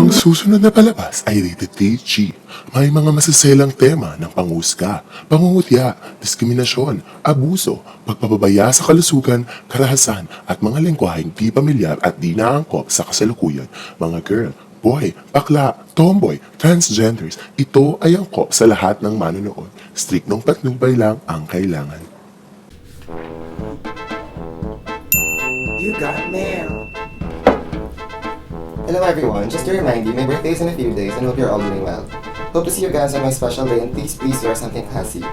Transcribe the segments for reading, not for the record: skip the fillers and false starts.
Ang susunod na palabas ay rated PG. May mga masaselang tema ng panghusga, pangungutya, diskriminasyon, abuso, pagpapabaya sa kalusugan, karahasan at mga lengguaheng di pamilyar at di naangkop sa kasalukuyan. Mga girl, boy, bakla, tomboy, transgenders, ito ay angkop sa lahat ng manonood. Striktong patnubay lang ang kailangan. You got mail. Hello everyone, just to remind you, my birthday is in a few days and hope you're all doing well. Hope to see you guys on my special day and please wear something classy.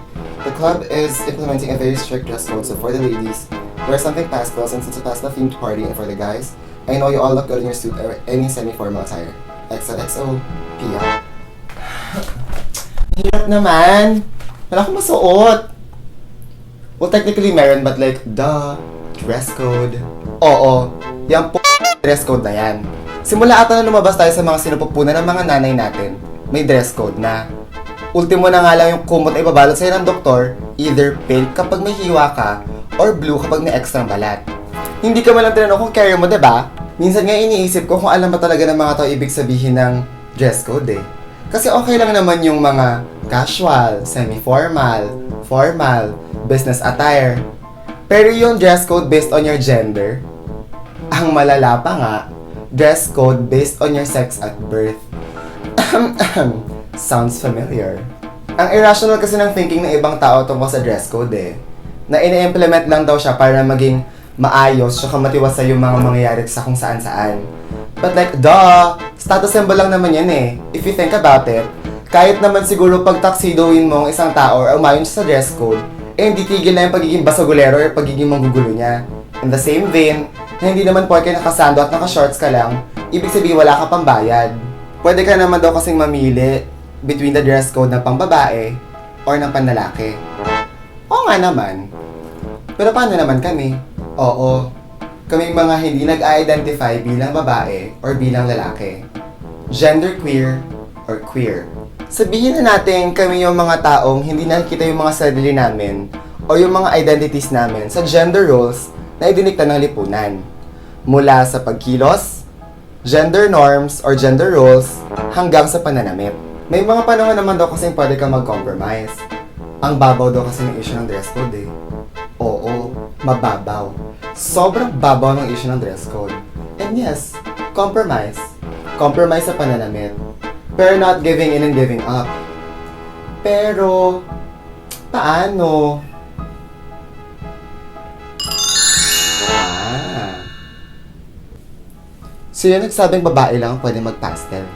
The club is implementing a very strict dress code, so for the ladies, wear something pastel since it's a pastel themed party, and for the guys, I know you all look good in your suit or any semi-formal attire. XOXO, Pia. Hirap naman. Wala akong masuot. Well, technically meron, but like, duh, dress code. Oo, yung dress code na yan. Simula ata na lumabas tayo sa mga sinupupunan ng mga nanay natin, may dress code na. Ultimo na nga lang yung kumot ay babalot sa'yo ng doktor, either pink kapag may hiwa ka, or blue kapag may extra balat. Hindi ka man lang tinanong kung carry mo, diba? Minsan nga iniisip ko kung alam ba talaga ng mga tao ibig sabihin ng dress code eh. Kasi okay lang naman yung mga casual, semi-formal, formal, business attire. Pero yung dress code based on your gender, ang malala pa nga, dress code based on your sex at birth. Sounds familiar. Ang irrational kasi ng thinking ng ibang tao tungkol sa dress code eh. Na ine-implement lang daw siya para maging maayos tsaka matiwasay yung mga mangyayari sa kung saan-saan. But like, duh! Status symbol lang naman yan eh. If you think about it, kahit naman siguro pag tuxedoin mo ang isang tao or umayon siya sa dress code, eh hindi tigil na yung pagiging basagulero or pagiging manggugulo niya. In the same vein, na hindi naman porke nakasando at nakashorts ka lang, ibig sabihin wala ka pang bayad. Pwede ka naman daw kasing mamili between the dress code ng pangbabae or ng panlalaki. Oo nga naman. Pero paano naman kami? Oo, kaming mga hindi nag-identify bilang babae or bilang lalaki. Genderqueer or queer. Sabihin na natin kami yung mga taong hindi nakikita yung mga sarili namin o yung mga identities namin sa gender roles na idinikta ng lipunan. Mula sa pagkilos, gender norms or gender roles, hanggang sa pananamit. May mga panahon naman daw kasing pwede kang mag-compromise. Ang babaw daw kasi ng issue ng dress code eh. Oo, mababaw. Sobrang babaw ng issue ng dress code. And yes, compromise. Compromise sa pananamit. Pero not giving in and giving up. Pero, paano? So yun nagsabing babae lang pwede mag-pastel.